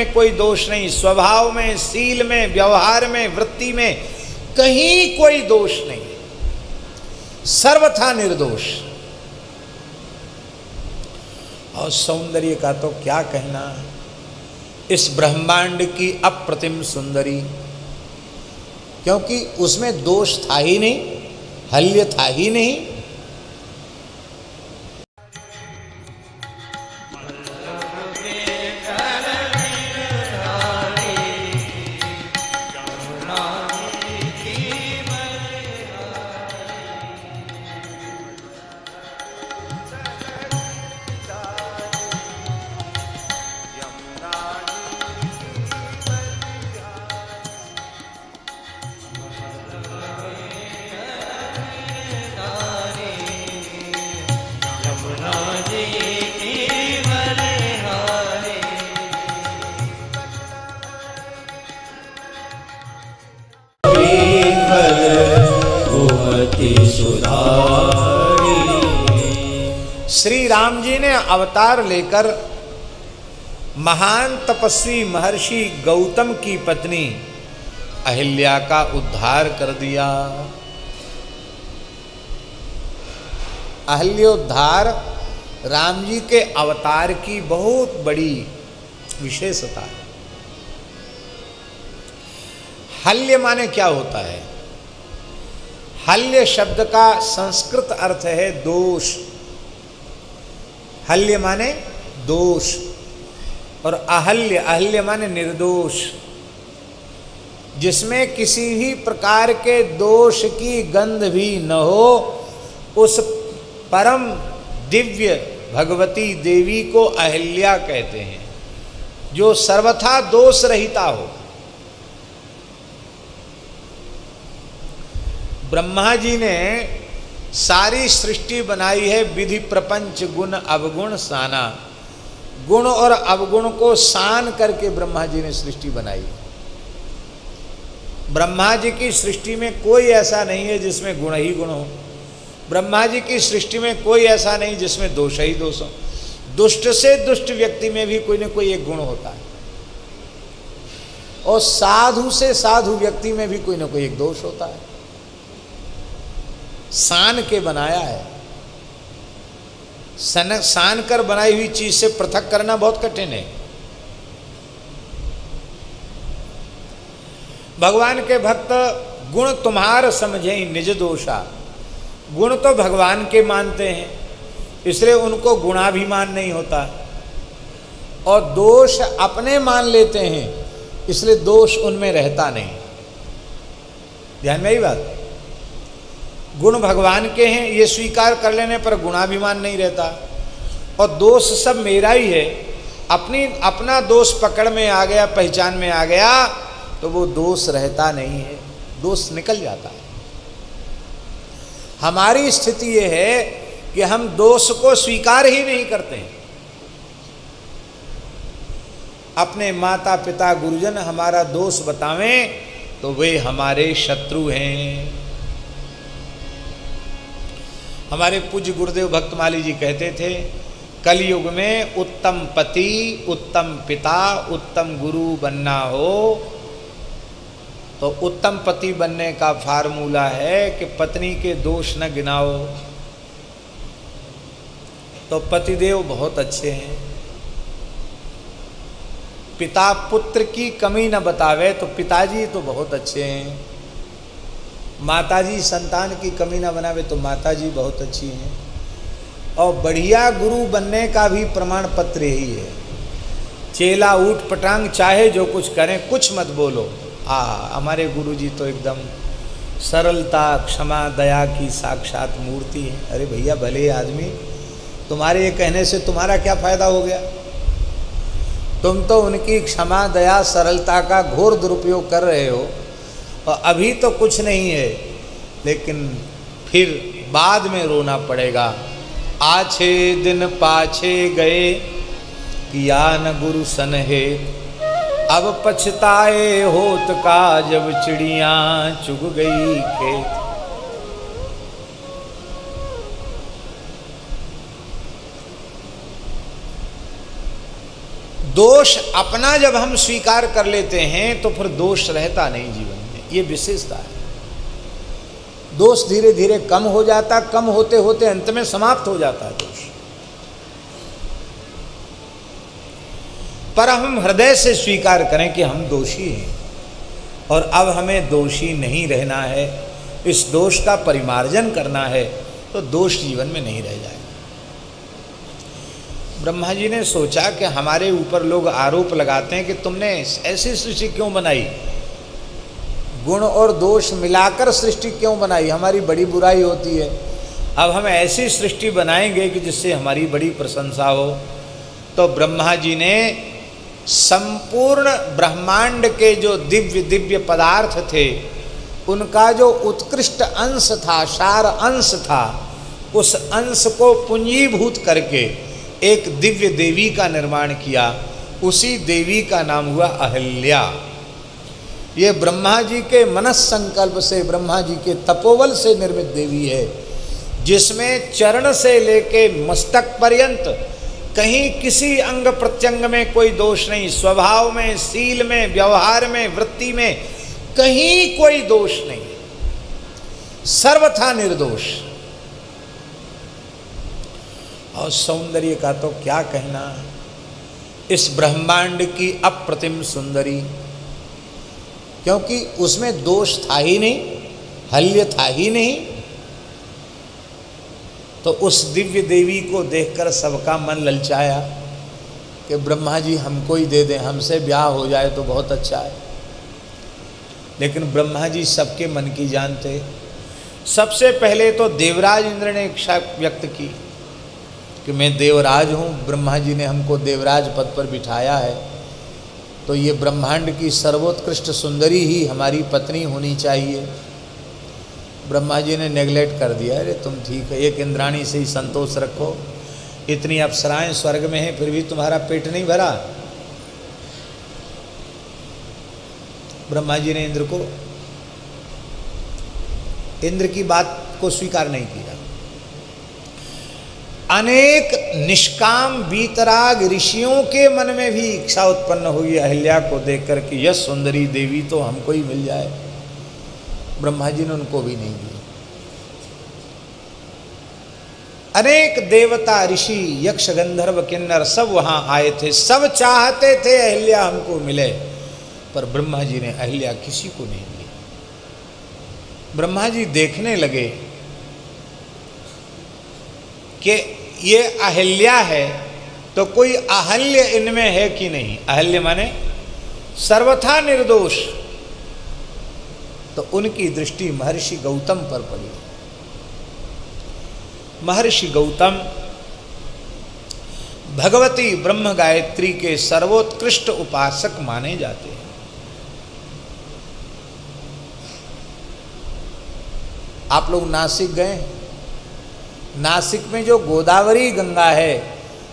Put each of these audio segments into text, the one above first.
कोई दोष नहीं, स्वभाव में, शील में, व्यवहार में, वृत्ति में कहीं कोई दोष नहीं, सर्वथा निर्दोष। और सौंदर्य का तो क्या कहना, इस ब्रह्मांड की अप्रतिम सुंदरी, क्योंकि उसमें दोष था ही नहीं, हल्य था ही नहीं। श्री राम जी ने अवतार लेकर महान तपस्वी महर्षि गौतम की पत्नी अहिल्या का उद्धार कर दिया। अहिल्योद्धार राम जी के अवतार की बहुत बड़ी विशेषता है। हल्य माने क्या होता है? हल्य शब्द का संस्कृत अर्थ है दोष। हल्य माने दोष, और अहल्य, अहल्य माने निर्दोष, जिसमें किसी भी प्रकार के दोष की गंध भी न हो, उस परम दिव्य भगवती देवी को अहिल्या कहते हैं, जो सर्वथा दोष रहिता हो। ब्रह्मा जी ने सारी सृष्टि बनाई है विधि प्रपंच गुण अवगुण साना। गुण और अवगुण को सान करके ब्रह्मा जी ने सृष्टि बनाई। ब्रह्मा जी की सृष्टि में कोई ऐसा नहीं है जिसमें गुण ही गुण हो। ब्रह्मा जी की सृष्टि में कोई ऐसा नहीं जिसमें दोष ही दोष हो। दुष्ट से दुष्ट व्यक्ति में भी कोई न कोई एक गुण होता है, और साधु से साधु व्यक्ति में भी कोई न कोई एक दोष होता है। सान के बनाया है। सान कर बनाई हुई चीज से पृथक करना बहुत कठिन है। भगवान के भक्त गुण तुम्हार समझे निज दोषा। गुण तो भगवान के मानते हैं, इसलिए उनको गुणाभिमान नहीं होता, और दोष अपने मान लेते हैं, इसलिए दोष उनमें रहता नहीं। ध्यान में ही बात। गुण भगवान के हैं, ये स्वीकार कर लेने पर गुणाभिमान नहीं रहता, और दोष सब मेरा ही है। अपना दोष पकड़ में आ गया, पहचान में आ गया, तो वो दोष रहता नहीं है, दोष निकल जाता है। हमारी स्थिति ये है कि हम दोष को स्वीकार ही नहीं करते हैं। अपने माता पिता गुरुजन हमारा दोष बतावें तो वे हमारे शत्रु हैं। हमारे पूज्य गुरुदेव भक्तमाली जी कहते थे, कलयुग में उत्तम पति, उत्तम पिता, उत्तम गुरु बनना हो तो उत्तम पति बनने का फार्मूला है कि पत्नी के दोष न गिनाओ। तो पतिदेव बहुत अच्छे हैं। पिता पुत्र की कमी न बतावे तो पिताजी तो बहुत अच्छे हैं। माताजी संतान की कमी न बनावे तो माताजी बहुत अच्छी हैं। और बढ़िया गुरु बनने का भी प्रमाण पत्र यही है, चेला ऊट पटांग चाहे जो कुछ करें, कुछ मत बोलो। हमारे गुरुजी तो एकदम सरलता, क्षमा, दया की साक्षात मूर्ति है। अरे भैया भले आदमी, तुम्हारे ये कहने से तुम्हारा क्या फायदा हो गया? तुम तो उनकी क्षमा, दया, सरलता का घोर दुरुपयोग कर रहे हो, और अभी तो कुछ नहीं है, लेकिन फिर बाद में रोना पड़ेगा। आछे दिन पाछे गए, किया न गुरु सन है, अब पछताए होत का, जब चिड़ियाँ चुग गई खेत। दोष अपना जब हम स्वीकार कर लेते हैं तो फिर दोष रहता नहीं जीवन में, ये विशेषता है। दोष धीरे धीरे कम हो जाता, कम होते होते अंत में समाप्त हो जाता है दोष। पर हम हृदय से स्वीकार करें कि हम दोषी हैं और अब हमें दोषी नहीं रहना है, इस दोष का परिमार्जन करना है, तो दोष जीवन में नहीं रह जाएगा। ब्रह्मा जी ने सोचा कि हमारे ऊपर लोग आरोप लगाते हैं कि तुमने ऐसी सृष्टि क्यों बनाई, गुण और दोष मिलाकर सृष्टि क्यों बनाई, हमारी बड़ी बुराई होती है। अब हम ऐसी सृष्टि बनाएंगे कि जिससे हमारी बड़ी प्रशंसा हो। तो ब्रह्मा जी ने संपूर्ण ब्रह्मांड के जो दिव्य दिव्य पदार्थ थे, उनका जो उत्कृष्ट अंश था, सार अंश था, उस अंश को पुंजीभूत करके एक दिव्य देवी का निर्माण किया। उसी देवी का नाम हुआ अहिल्या। ये ब्रह्मा जी के मनस संकल्प से, ब्रह्मा जी के तपोबल से निर्मित देवी है, जिसमें चरण से लेके मस्तक पर्यंत कहीं किसी अंग प्रत्यंग में कोई दोष नहीं, स्वभाव में, शील में, व्यवहार में, वृत्ति में कहीं कोई दोष नहीं, सर्वथा निर्दोष। और सौंदर्य का तो क्या कहना, इस ब्रह्मांड की अप्रतिम सुंदरी, क्योंकि उसमें दोष था ही नहीं, हल्य था ही नहीं। तो उस दिव्य देवी को देखकर सबका मन ललचाया कि ब्रह्मा जी हमको ही दे दें, हमसे ब्याह हो जाए तो बहुत अच्छा है। लेकिन ब्रह्मा जी सबके मन की जानते। सबसे पहले तो देवराज इंद्र ने इच्छा व्यक्त की कि मैं देवराज हूँ, ब्रह्मा जी ने हमको देवराज पद पर बिठाया है, तो ये ब्रह्मांड की सर्वोत्कृष्ट सुंदरी ही हमारी पत्नी होनी चाहिए। ब्रह्मा जी ने नेगलेक्ट कर दिया, अरे तुम ठीक है, एक इंद्राणी से ही संतोष रखो, इतनी अप्सराएं स्वर्ग में हैं फिर भी तुम्हारा पेट नहीं भरा। ब्रह्मा जी ने इंद्र की बात को स्वीकार नहीं किया। अनेक निष्काम वीतराग ऋषियों के मन में भी इच्छा उत्पन्न हुई अहिल्या को देखकर कि यह सुंदरी देवी तो हमको ही मिल जाए। ब्रह्मा जी ने उनको भी नहीं दी। अनेक देवता, ऋषि, यक्ष, गंधर्व, किन्नर सब वहां आए थे, सब चाहते थे अहिल्या हमको मिले, पर ब्रह्मा जी ने अहिल्या किसी को नहीं दी। ब्रह्मा जी देखने लगे कि ये अहिल्या है तो कोई अहल्य इनमें है कि नहीं। अहल्य माने सर्वथा निर्दोष। तो उनकी दृष्टि महर्षि गौतम पर पड़ी। महर्षि गौतम भगवती ब्रह्म गायत्री के सर्वोत्कृष्ट उपासक माने जाते हैं। आप लोग नासिक गए? नासिक में जो गोदावरी गंगा है,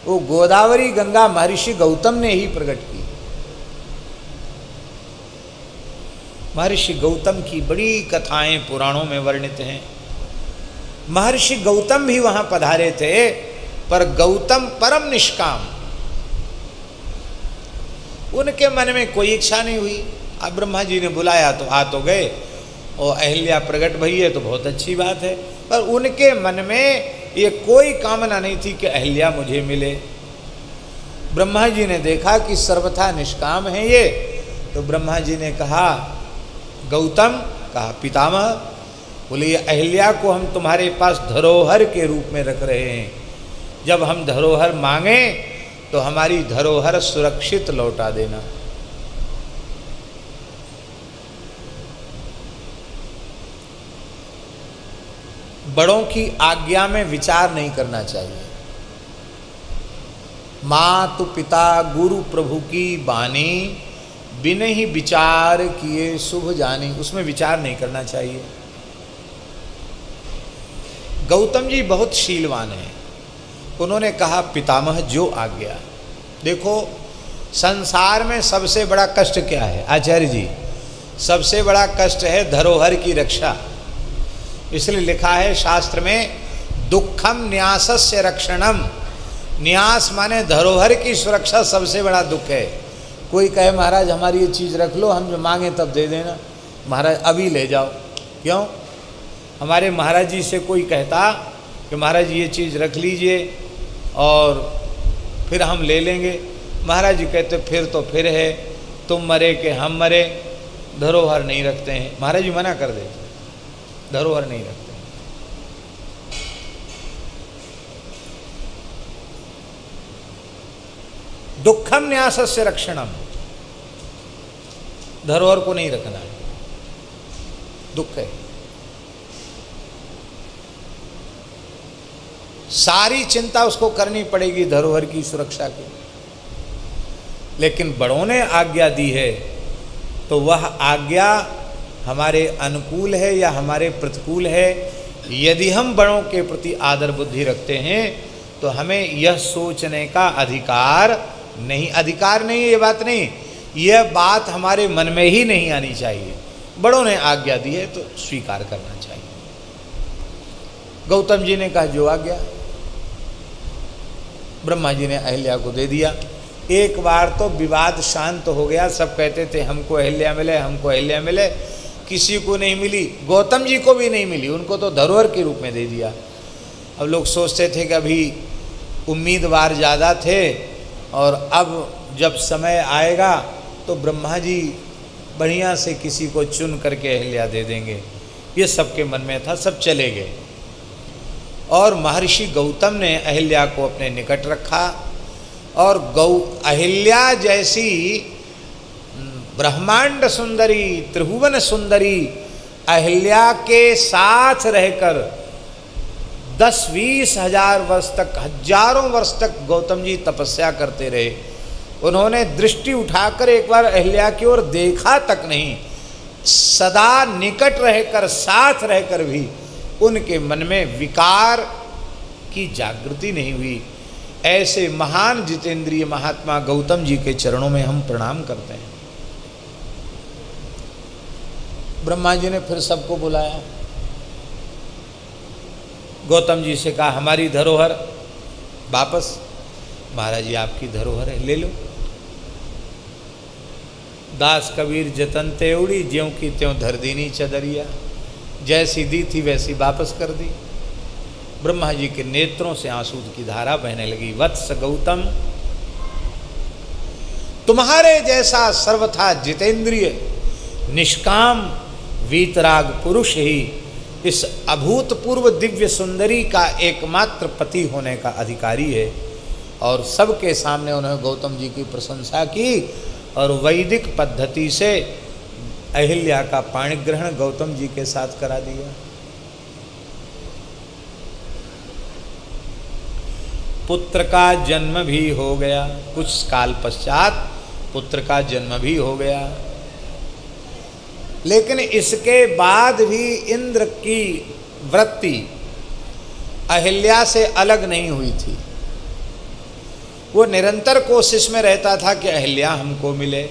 वो गोदावरी गंगा महर्षि गौतम ने ही प्रकट की। महर्षि गौतम की बड़ी कथाएं पुराणों में वर्णित हैं। महर्षि गौतम भी वहां पधारे थे, पर गौतम परम निष्काम, उनके मन में कोई इच्छा नहीं हुई। अब ब्रह्मा जी ने बुलाया तो आ तो गए, और अहिल्या प्रकट भई है तो बहुत अच्छी बात है, पर उनके मन में ये कोई कामना नहीं थी कि अहिल्या मुझे मिले। ब्रह्मा जी ने देखा कि सर्वथा निष्काम है ये, तो ब्रह्मा जी ने कहा गौतम, कहा पितामह, बोले ये अहिल्या को हम तुम्हारे पास धरोहर के रूप में रख रहे हैं, जब हम धरोहर मांगे तो हमारी धरोहर सुरक्षित लौटा देना। बड़ों की आज्ञा में विचार नहीं करना चाहिए। मातु पिता गुरु प्रभु की बानी, बिन ही विचार किए शुभ जानी, उसमें विचार नहीं करना चाहिए। गौतम जी बहुत शीलवान हैं। उन्होंने कहा पितामह जो आज्ञा। देखो संसार में सबसे बड़ा कष्ट क्या है आचार्य जी? सबसे बड़ा कष्ट है धरोहर की रक्षा। इसलिए लिखा है शास्त्र में, दुखम न्यासस्य रक्षणम न्यास माने धरोहर की सुरक्षा सबसे बड़ा दुख है। कोई कहे महाराज हमारी ये चीज़ रख लो, हम जो मांगे तब दे देना, महाराज अभी ले जाओ। क्यों? हमारे महाराज जी से कोई कहता कि महाराज ये चीज़ रख लीजिए और फिर हम ले लेंगे, महाराज जी कहते फिर तो फिर है, तुम मरे कि हम मरे, धरोहर नहीं रखते हैं। महाराज जी मना कर देते, धरोहर नहीं रखते। दुखम न्यासस्य रक्षणम, धरोहर को नहीं रखना है, दुख है। सारी चिंता उसको करनी पड़ेगी धरोहर की सुरक्षा की। लेकिन बड़ों ने आज्ञा दी है तो वह आज्ञा हमारे अनुकूल है या हमारे प्रतिकूल है। यदि हम बड़ों के प्रति आदर बुद्धि रखते हैं तो हमें यह सोचने का अधिकार नहीं, अधिकार नहीं, ये बात नहीं, यह बात हमारे मन में ही नहीं आनी चाहिए। बड़ों ने आज्ञा दी है तो स्वीकार करना चाहिए। गौतम जी ने कहा जो आज्ञा, ब्रह्मा जी ने अहिल्या को दे दिया। एक बार तो विवाद शांत हो गया, सब कहते थे हमको अहिल्या मिले, हमको अहिल्या मिले, किसी को नहीं मिली, गौतम जी को भी नहीं मिली, उनको तो धरोहर के रूप में दे दिया। अब लोग सोचते थे कि अभी उम्मीदवार ज़्यादा थे और अब जब समय आएगा तो ब्रह्मा जी बढ़िया से किसी को चुन करके अहिल्या दे देंगे, ये सबके मन में था, सब चले गए। और महर्षि गौतम ने अहिल्या को अपने निकट रखा और अहिल्या जैसी ब्रह्मांड सुंदरी, त्रिभुवन सुंदरी अहिल्या के साथ रहकर 10-20 हजार वर्ष तक, हजारों वर्ष तक गौतम जी तपस्या करते रहे। उन्होंने दृष्टि उठाकर एक बार अहिल्या की ओर देखा तक नहीं, सदा निकट रहकर, साथ रहकर भी उनके मन में विकार की जागृति नहीं हुई। ऐसे महान जितेंद्रिय महात्मा गौतम जी के चरणों में हम प्रणाम करते हैं। ब्रह्मा जी ने फिर सबको बुलाया, गौतम जी से कहा हमारी धरोहर वापस। महाराज जी आपकी धरोहर है, ले लो। दास कबीर जतन तेउड़ी, ज्यों की त्यों धर दीनी चदरिया, जैसी दी थी वैसी वापस कर दी। ब्रह्मा जी के नेत्रों से आंसू की धारा बहने लगी। वत्स गौतम, तुम्हारे जैसा सर्वथा जितेंद्रिय निष्काम वीतराग पुरुष ही इस अभूतपूर्व दिव्य सुंदरी का एकमात्र पति होने का अधिकारी है। और सबके सामने उन्होंने गौतम जी की प्रशंसा की और वैदिक पद्धति से अहिल्या का पाणी ग्रहण गौतम जी के साथ करा दिया। पुत्र का जन्म भी हो गया, कुछ काल पश्चात पुत्र का जन्म भी हो गया। लेकिन इसके बाद भी इंद्र की वृत्ति अहिल्या से अलग नहीं हुई थी। वो निरंतर कोशिश में रहता था कि अहिल्या हमको मिले।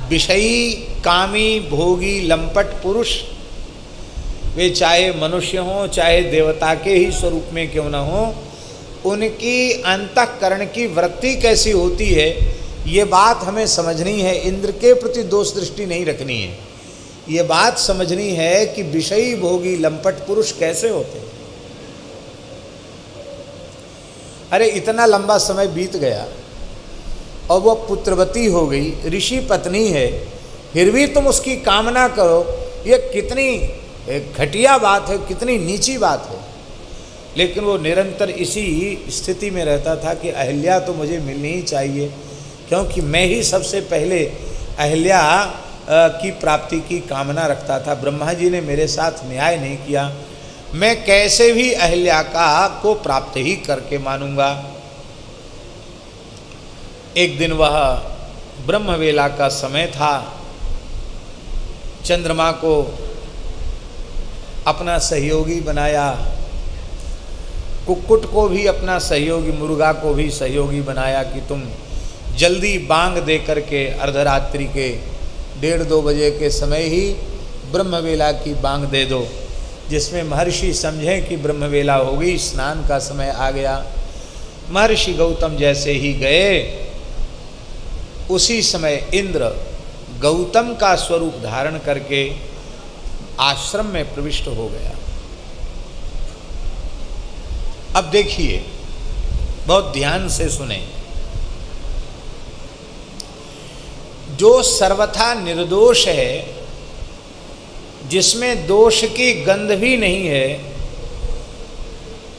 विषयी, कामी, भोगी, लंपट पुरुष, वे चाहे मनुष्य हों चाहे देवता के ही स्वरूप में क्यों न हो, उनकी अंतःकरण की वृत्ति कैसी होती है ये बात हमें समझनी है। इंद्र के प्रति दोष दृष्टि नहीं रखनी है, ये बात समझनी है कि विषयी, भोगी, लंपट पुरुष कैसे होते हैं। अरे इतना लंबा समय बीत गया और वह पुत्रवती हो गई, ऋषि पत्नी है, फिर भी तुम उसकी कामना करो, ये कितनी घटिया बात है, कितनी नीची बात है। लेकिन वो निरंतर इसी स्थिति में रहता था कि अहिल्या तो मुझे मिलनी ही चाहिए, क्योंकि मैं ही सबसे पहले अहिल्या की प्राप्ति की कामना रखता था। ब्रह्मा जी ने मेरे साथ न्याय नहीं किया, मैं कैसे भी अहिल्या को प्राप्त ही करके मानूंगा। एक दिन वह ब्रह्मवेला का समय था, चंद्रमा को अपना सहयोगी बनाया, कुक्कुट को भी अपना सहयोगी, मुर्गा को भी सहयोगी बनाया कि तुम जल्दी बांग दे करके अर्धरात्रि के 1:30-2 बजे के समय ही ब्रह्मवेला की बांग दे दो। जिसमें महर्षि समझें कि ब्रह्मवेला हो गई, स्नान का समय आ गया। महर्षि गौतम जैसे ही गए, उसी समय इंद्र गौतम का स्वरूप धारण करके आश्रम में प्रविष्ट हो गया। अब देखिए, बहुत ध्यान से सुने। जो सर्वथा निर्दोष है, जिसमें दोष की गंध भी नहीं है,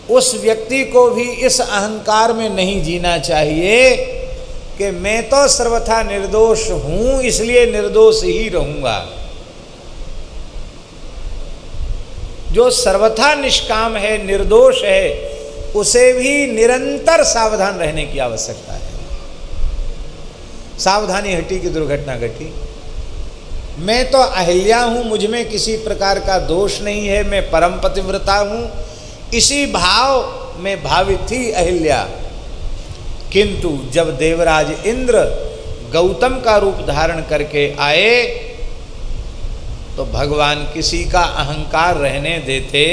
उस व्यक्ति को भी इस अहंकार में नहीं जीना चाहिए कि मैं तो सर्वथा निर्दोष हूं, इसलिए निर्दोष ही रहूंगा। जो सर्वथा निष्काम है, निर्दोष है, उसे भी निरंतर सावधान रहने की आवश्यकता है। सावधानी हटी कि दुर्घटना घटी। मैं तो अहिल्या हूं, मुझ में किसी प्रकार का दोष नहीं है, मैं परम पतिव्रता हूं, इसी भाव में भावित थी अहिल्या। किंतु जब देवराज इंद्र गौतम का रूप धारण करके आए, तो भगवान किसी का अहंकार रहने देते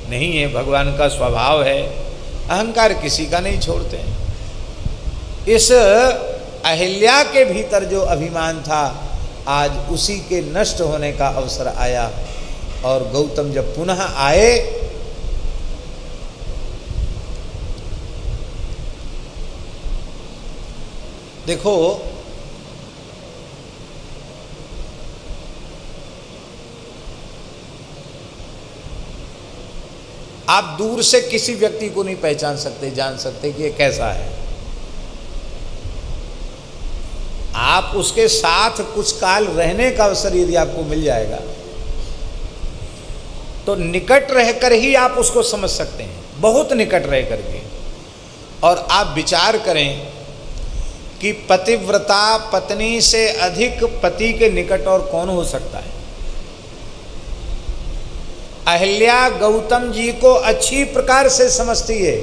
नहीं है। भगवान का स्वभाव है, अहंकार किसी का नहीं छोड़ते हैं। इस अहिल्या के भीतर जो अभिमान था, आज उसी के नष्ट होने का अवसर आया। और गौतम जब पुनः आए, देखो आप दूर से किसी व्यक्ति को नहीं पहचान सकते, जान सकते कि ये कैसा है। आप उसके साथ कुछ काल रहने का अवसर यदि आपको मिल जाएगा, तो निकट रहकर ही आप उसको समझ सकते हैं, बहुत निकट रह करके। और आप विचार करें कि पतिव्रता पत्नी से अधिक पति के निकट और कौन हो सकता है। अहिल्या गौतम जी को अच्छी प्रकार से समझती है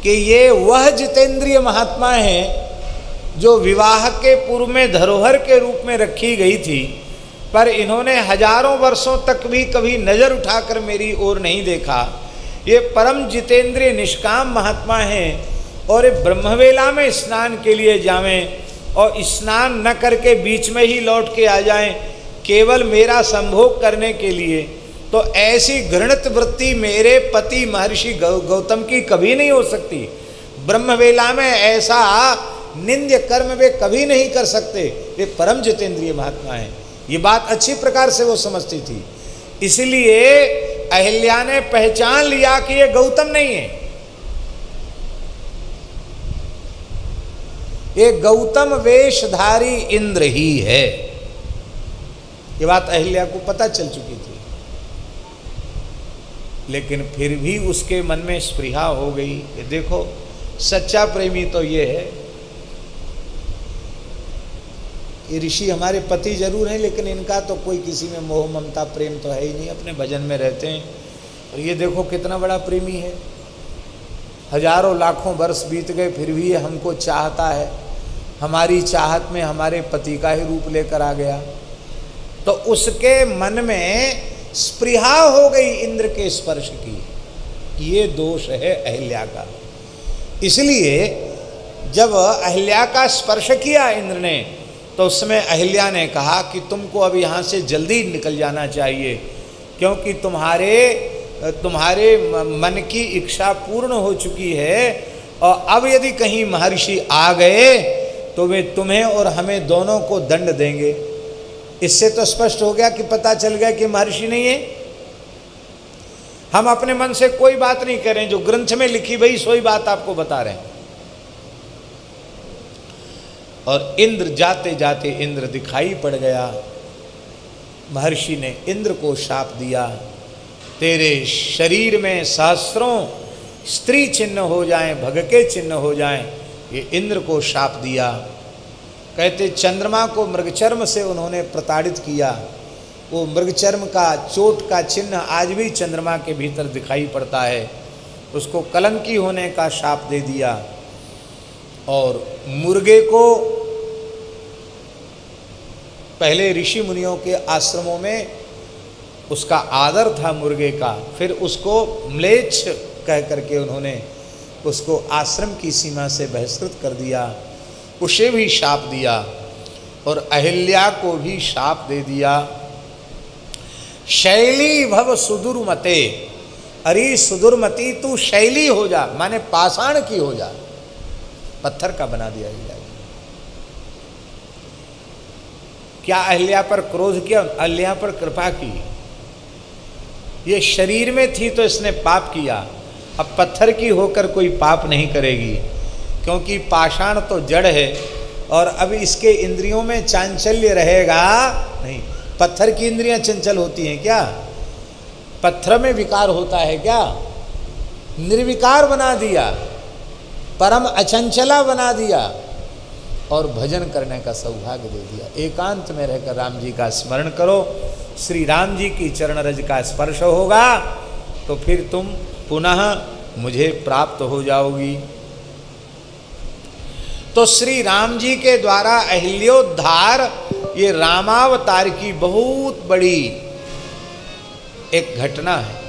कि ये वह जितेंद्रिय महात्मा है जो विवाह के पूर्व में धरोहर के रूप में रखी गई थी, पर इन्होंने हजारों वर्षों तक भी कभी नजर उठाकर मेरी ओर नहीं देखा। ये परम जितेंद्रिय निष्काम महात्मा हैं, और ब्रह्मवेला में स्नान के लिए जावें और स्नान न करके बीच में ही लौट के आ जाएं, केवल मेरा संभोग करने के लिए। तो ऐसी घृणित वृत्ति मेरे पति महर्षि गौतम की कभी नहीं हो सकती। ब्रह्मवेला में ऐसा निंद्य कर्म वे कभी नहीं कर सकते। वे परम जितेंद्रिय महात्मा हैं, ये बात अच्छी प्रकार से वो समझती थी। इसलिए अहिल्या ने पहचान लिया कि ये गौतम नहीं है, ये गौतम वेशधारी इंद्र ही है। ये बात अहिल्या को पता चल चुकी थी, लेकिन फिर भी उसके मन में स्पृहा हो गई। ये देखो, सच्चा प्रेमी तो ये है। ये ऋषि हमारे पति जरूर हैं, लेकिन इनका तो कोई किसी में मोह ममता प्रेम तो है ही नहीं, अपने भजन में रहते हैं। और ये देखो कितना बड़ा प्रेमी है, हजारों लाखों वर्ष बीत गए फिर भी ये हमको चाहता है, हमारी चाहत में हमारे पति का ही रूप लेकर आ गया। तो उसके मन में स्पृहा हो गई इंद्र के स्पर्श की। ये दोष है अहिल्या का। इसलिए जब अहिल्या का स्पर्श किया इंद्र ने, तो उसमें अहिल्या ने कहा कि तुमको अब यहाँ से जल्दी निकल जाना चाहिए, क्योंकि तुम्हारे मन की इच्छा पूर्ण हो चुकी है। और अब यदि कहीं महर्षि आ गए तो वे तुम्हें और हमें दोनों को दंड देंगे। इससे तो स्पष्ट हो गया कि पता चल गया कि महर्षि नहीं है। हम अपने मन से कोई बात नहीं करें, जो ग्रंथ में लिखी वही सोई बात आपको बता रहे हैं। और इंद्र जाते जाते इंद्र दिखाई पड़ गया। महर्षि ने इंद्र को शाप दिया, तेरे शरीर में सहस्रों स्त्री चिन्ह हो जाएं, भग के चिन्ह हो जाएं। ये इंद्र को शाप दिया। कहते चंद्रमा को मृगचर्म से उन्होंने प्रताड़ित किया। वो मृगचर्म का चोट का चिन्ह आज भी चंद्रमा के भीतर दिखाई पड़ता है। उसको कलंकी होने का शाप दे दिया। और मुर्गे को पहले ऋषि मुनियों के आश्रमों में उसका आदर था मुर्गे का। फिर उसको म्लेच्छ कह करके उन्होंने उसको आश्रम की सीमा से बहिष्कृत कर दिया, उसे भी शाप दिया और अहिल्या को भी शाप दे दिया। शैली भव सुदुर्मते, अरे सुदुर्मती तू शैली हो जा, माने पाषाण की हो जा, पत्थर का बना दिया अहिल्या। क्या अहिल्या पर क्रोध किया? अहिल्या पर कृपा की। ये शरीर में थी तो इसने पाप किया, अब पत्थर की होकर कोई पाप नहीं करेगी, क्योंकि पाषाण तो जड़ है और अब इसके इंद्रियों में चांचल्य रहेगा नहीं। पत्थर की इंद्रियां चंचल होती हैं क्या? पत्थर में विकार होता है क्या? निर्विकार बना दिया, परम अचंचला बना दिया और भजन करने का सौभाग्य दे दिया। एकांत में रहकर राम जी का स्मरण करो, श्री राम जी की चरण रज का स्पर्श होगा तो फिर तुम पुनः मुझे प्राप्त हो जाओगी। तो श्री राम जी के द्वारा अहिल्योद्धार ये रामावतार की बहुत बड़ी एक घटना है।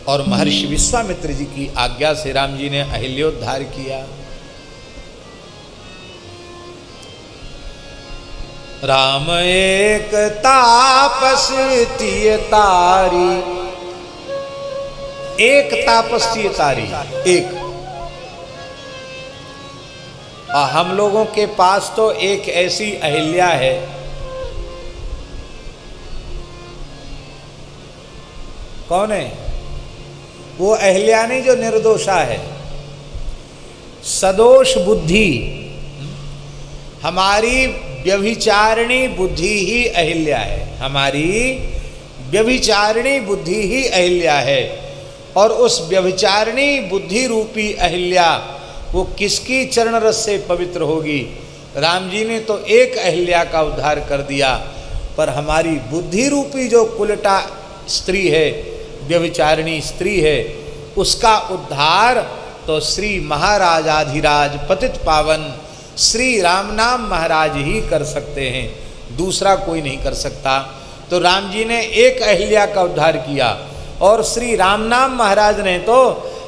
और महर्षि विश्वामित्र जी की आज्ञा से राम जी ने अहिल्योद्धार किया। राम एक तापस तिय तारी, एक तापस तिय तारी, एक। हम लोगों के पास तो एक ऐसी अहिल्या है, कौन है वो? अहिल्या नहीं जो निर्दोषा है, सदोष बुद्धि, हमारी व्यभिचारिणी बुद्धि ही अहिल्या है, हमारी व्यभिचारिणी बुद्धि ही अहिल्या है। और उस व्यभिचारिणी बुद्धि रूपी अहिल्या वो किसकी चरण रस से पवित्र होगी? राम जी ने तो एक अहिल्या का उद्धार कर दिया, पर हमारी बुद्धि रूपी जो कुलटा स्त्री है, व्यभिचारिणी स्त्री है, उसका उद्धार तो श्री महाराजाधिराज पतित पावन श्री राम नाम महाराज ही कर सकते हैं, दूसरा कोई नहीं कर सकता। तो राम जी ने एक अहिल्या का उद्धार किया और श्री राम नाम महाराज ने तो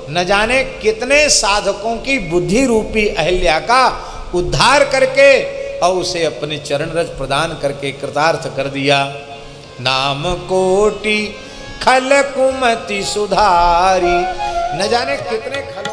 न जाने कितने साधकों की बुद्धि रूपी अहिल्या का उद्धार करके और उसे अपने चरण रज प्रदान करके कृतार्थ कर दिया। नाम कोटि खल कुमति सुधारी, न जाने कितने खल